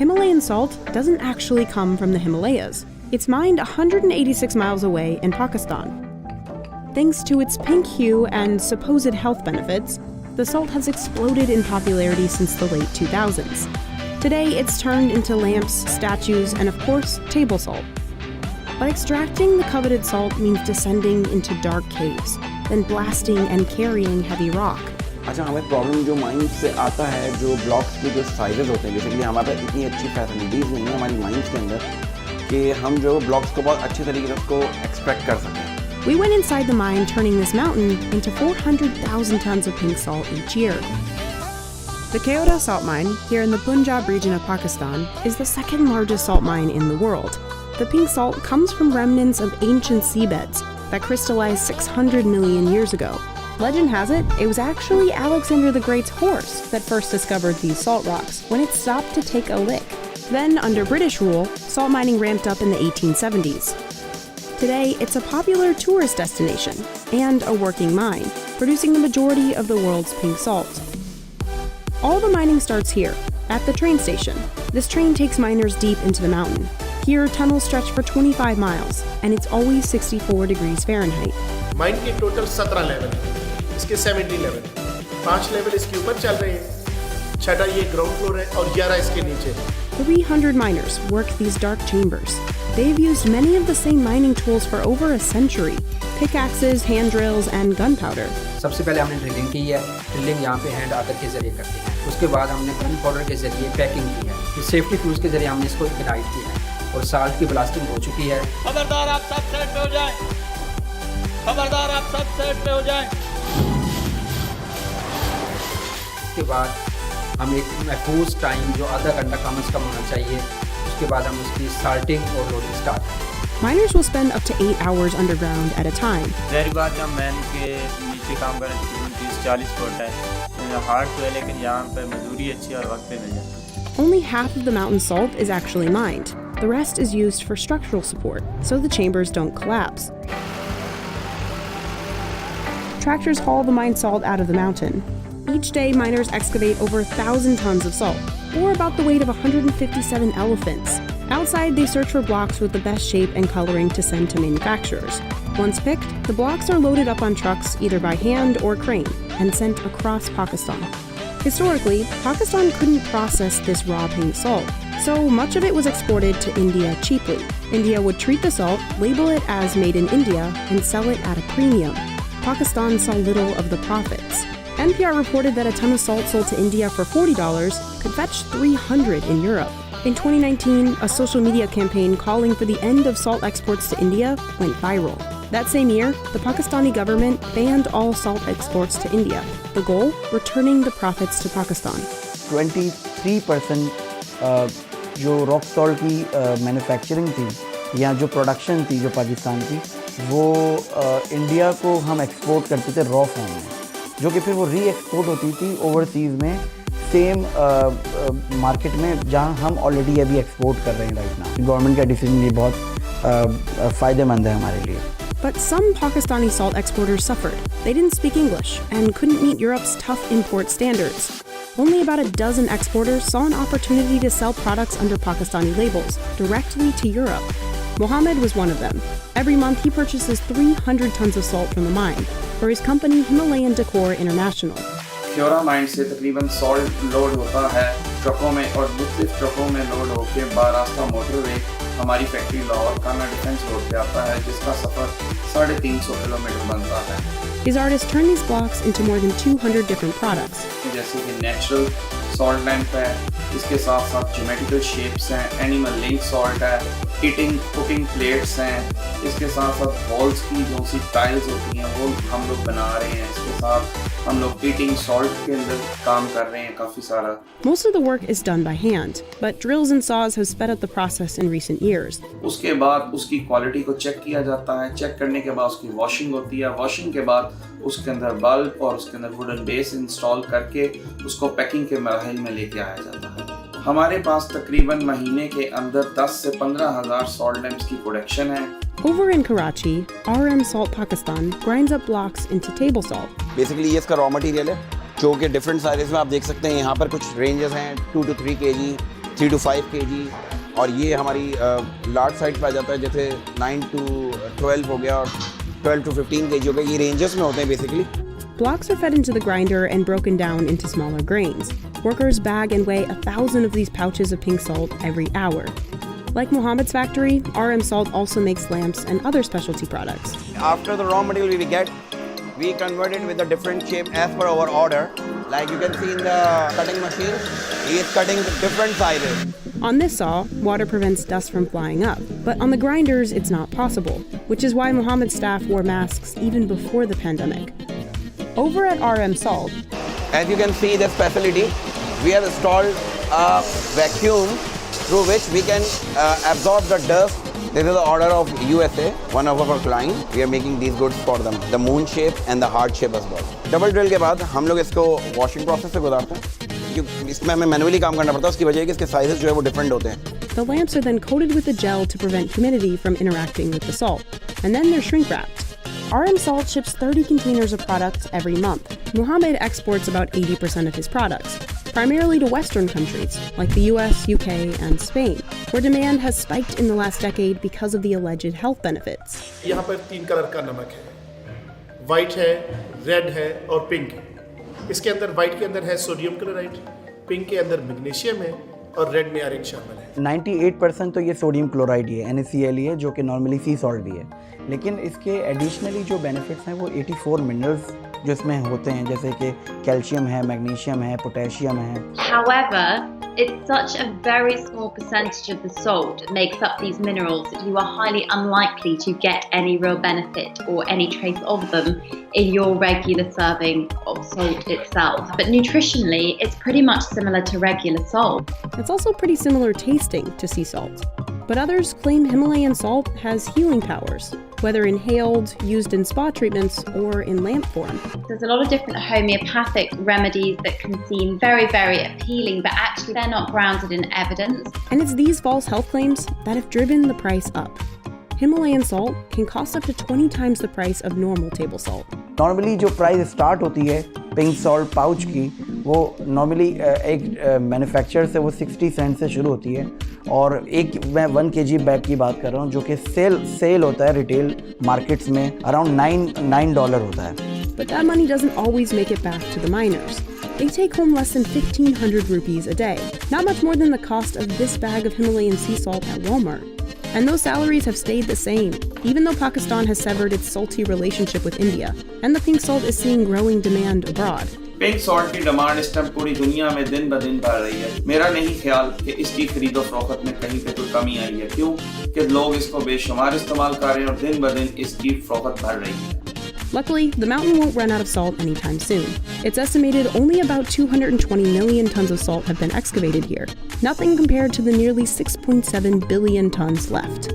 Himalayan salt doesn't actually come from the Himalayas. It's mined 186 miles away in Pakistan. Thanks to its pink hue and supposed health benefits, the salt has exploded in popularity since the late 2000s. Today, it's turned into lamps, statues, and of course, table salt. But extracting the coveted salt means descending into dark caves, then blasting and carrying heavy rock. अच्छा, हमें problem जो mines से आता है, जो blocks के जो sizes होते हैं, बेसिकली हमारे पास इतनी अच्छी फैसिलिटीज़ नहीं है हमारी माइंस के अंदर कि हम जो ब्लॉक्स को बहुत अच्छे तरीके से उसको एक्सट्रैक्ट कर सकें. We went inside the mine, turning this mountain into 400,000 tons of pink salt each year. The Khewra salt mine, here in the Punjab region of Pakistan, is the second largest salt mine in the world. The pink salt comes from remnants of ancient seabeds that crystallized 600 million years ago. Legend has it, it was actually Alexander the Great's horse that first discovered these salt rocks when it stopped to take a lick. Then, under British rule, salt mining ramped up in the 1870s. Today, it's a popular tourist destination and a working mine, producing the majority of the world's pink salt. All the mining starts here, at the train station. This train takes miners deep into the mountain. Here, tunnels stretch for 25 miles, and it's always 64 degrees Fahrenheit. Mine के total 17 level है, इसके 70 level, 5 level इसके ऊपर चल रहे हैं, 6 ये ground floor है और 11 इसके नीचे. 300 miners work these dark chambers. They've used many of the same mining tools for over a century: pickaxes, hand drills, and gunpowder. सबसे पहले हमने ड्रिलिंग की है. ड्रिलिंग यहाँ पे हैंड आकर के जरिए करते हैं. उसके बाद हमने गन पाउडर के जरिए पैकिंग की है. फिर सेफ्टी फ्यूज के जरिए हमने इसको इग्नाइट किया है और साल्ट की ब्लास्टिंग हो चुकी है. खबरदार आप सब सेट पे हो जाएं. खबरदार आप सब सेट पे हो जाएं. उसके बाद हम एक महफूज टाइम जो आधा घंटा कम से कम होना चाहिए, उसके बाद हम उसकी साल्टिंग और लोडिंग स्टार्ट करें. Miners will spend up to 8 hours underground at a time. ज़ाहिर बात है, मैन के नीचे काम करने तकरीबन 30-40 फुट है. हार्ड तो है लेकिन यहाँ पे मजदूरी अच्छी और वक्त पे मिल जाती है. Only half of the mountain salt is actually mined. The rest is used for structural support, so the chambers don't collapse. Tractors haul the mined salt out of the mountain. Each day, miners excavate over 1,000 tons of salt, or about the weight of 157 elephants. Outside, they search for blocks with the best shape and coloring to send to manufacturers. Once picked, the blocks are loaded up on trucks either by hand or crane and sent across Pakistan. Historically, Pakistan couldn't process this raw pink salt, so much of it was exported to India cheaply. India would treat the salt, label it as made in India, and sell it at a premium. Pakistan saw little of the profits. NPR reported that a ton of salt sold to India for $40 could fetch $300 in Europe. In 2019, a social media campaign calling for the end of salt exports to India went viral. That same year, the Pakistani government banned all salt exports to India. The goal? Returning the profits to Pakistan. 23% जो rock salt की manufacturing थी या जो production थी जो पाकिस्तान की, वो India को हम एक्सपोर्ट करते थे रॉ फॉर्म में, जो कि फिर वो री एक्सपोर्ट होती थी ओवरसीज़ में सेम मार्केट में जहां हम ऑलरेडी अभी एक्सपोर्ट कर रहे हैं राइट नाउ. गवर्नमेंट का डिसीजन ये बहुत फ़ायदेमंद है हमारे लिए. But some Pakistani salt exporters suffered. They didn't speak English and couldn't meet Europe's tough import standards. Only about a dozen exporters saw an opportunity to sell products under Pakistani labels directly to Europe. Mohammed was one of them. Every month he purchases 300 tons of salt from the mine for his company Himalayan Decor International. Khewra mine से तकरीबन salt load होता है ट्रकों में और मुख्तलिफ ट्रकों में लोड होकर बारास्ता मोटरवे हमारी फैक्ट्री लाहौर काना डिफेंस रोड पे आता है, जिसका सफ़र 350 किलोमीटर बनता है. His artists turn these blocks into more than 200 different products. जैसे कि नेचुरल सॉल्ट लैंप है, इसके साथ साथ ज्योमेट्रिकल शेप्स हैं, एनिमल लिंक सॉल्ट है, हीटिंग कुकिंग प्लेट्स हैं, इसके साथ साथ वॉल्स की जो सी टाइल्स होती हैं वो हम लोग बना रहे हैं. इसके साथ हम लोग हीटिंग सॉल्ट के अंदर काम कर रहे हैं काफ़ी सारा. Most of the work is done by hand, but drills and saws have sped up the process in recent years. उसके बाद उसकी क्वालिटी को चेक किया जाता है. चेक करने के बाद उसकी वॉशिंग होती है. वॉशिंग के बाद उसके अंदर बल्ब और उसके अंदर वुडन बेस इंस्टॉल करके उसको पैकिंग के मराहल में लेके आया जाता है. हमारे पास तकरीबन महीने के अंदर 10 से 15,000 सॉल्ट लैम्प्स की प्रोडक्शन है. Over in Karachi, RM Salt Pakistan grinds up blocks into table salt. Basically ये इसका रॉ मटेरियल है जो कि डिफरेंट साइजेस में आप देख सकते हैं. यहाँ पर कुछ रेंजेस हैं 2 to 3 kg, 3 to 5 kg, और ये हमारी लार्ज साइड पे आ जाता है, जैसे 9 to 12 हो गया और 12 to 15 kg हो गया। ये रेंजेस में होते हैं basically. Blocks are fed into the grinder and broken down into smaller grains. Workers bag and weigh 1,000 of these pouches of pink salt every hour. Like Muhammad's factory, RM Salt also makes lamps and other specialty products. After the raw material we get, we convert it with a different shape as per our order. Like you can see in the cutting machine, he is cutting different sizes. On this saw, water prevents dust from flying up, but on the grinders it's not possible, which is why Muhammad's staff wore masks even before the pandemic. Over at RM Salt, As you can see this facility, we have installed a vacuum through which we can absorb the dust. This is the order of USA, one of our clients. We are making these goods for them, the moon shape and the heart shape as well. Double drill के बाद हम लोग इसको washing process से गुजारते हैं, क्योंकि इसमें हमें मैनुअली काम करना पड़ता है। उसकी वजह है कि इसके साइजेस जो है वो डिफरेंट होते हैं। the lamps are then coated with a gel to prevent humidity from interacting with the salt, and then they're shrink wrapped. RM Salt ships 30 containers of products every month. Muhammad exports about 80% of his products, primarily to Western countries like the US, UK, and Spain, where demand has spiked in the last decade because of the alleged health benefits. यहाँ पर 3 colour का नमक है, white है, red है और pink है। इसके अंदर वाइट के अंदर है सोडियम क्लोराइड, पिंक के अंदर मैग्नीशियम है और रेड में आयरन शामिल है। 98% तो ये सोडियम क्लोराइड ही है, NaCl ही है, जो कि नॉर्मली सी सॉल्ट भी है। लेकिन इसके एडिशनली जो बेनिफिट्स हैं वो 84 मिनरल्स जो इसमें होते हैं, जैसे कि कैल्शियम है, मैग्नीशियम है, पोटेशियम है। However, it's such a very small percentage of the salt that makes up these minerals that you are highly unlikely to get any real benefit or any trace of them in your regular serving of salt itself. But nutritionally, it's pretty much similar to regular salt. It's also pretty similar tasting to sea salt. But others claim Himalayan salt has healing powers, whether inhaled, used in spa treatments, or in lamp form. There's a lot of different homeopathic remedies that can seem very, very appealing, but actually they're not grounded in evidence. And it's these false health claims that have driven the price up. Himalayan salt can cost up to 20 times the price of normal table salt. Normally जो price start होती है pink salt pouch की, वो normally एक manufacture से वो 60 Saint से शुरू होती है, और एक मैं 1 kg बैग की बात कर रहा हूँ, जो कि सेल होता है रिटेल मार्केट्स में अराउंड $9 होता है। But that money doesn't always make it back to the miners. They take home less than 1,500 rupees a day, not much more than the cost of this bag of Himalayan sea salt at Walmart. And those salaries have stayed the same, even though Pakistan has severed its salty relationship with India, and the pink salt is seeing growing demand abroad. Pink salt की demand इस time पूरी दुनिया में दिन ब दिन बढ़ रही है। मेरा नहीं ख्याल कि इसकी खरीदो फरोख्त में कहीं पे कोई कमी आई है, क्यों कि लोग इसको बेशुमार इस्तेमाल कर रहे हैं और दिन ब दिन इसकी फरोख्त बढ़ रही है। Luckily, the mountain won't run out of salt anytime soon. It's estimated only about 220 million tons of salt have been excavated here, nothing compared to the nearly 6.7 billion tons left.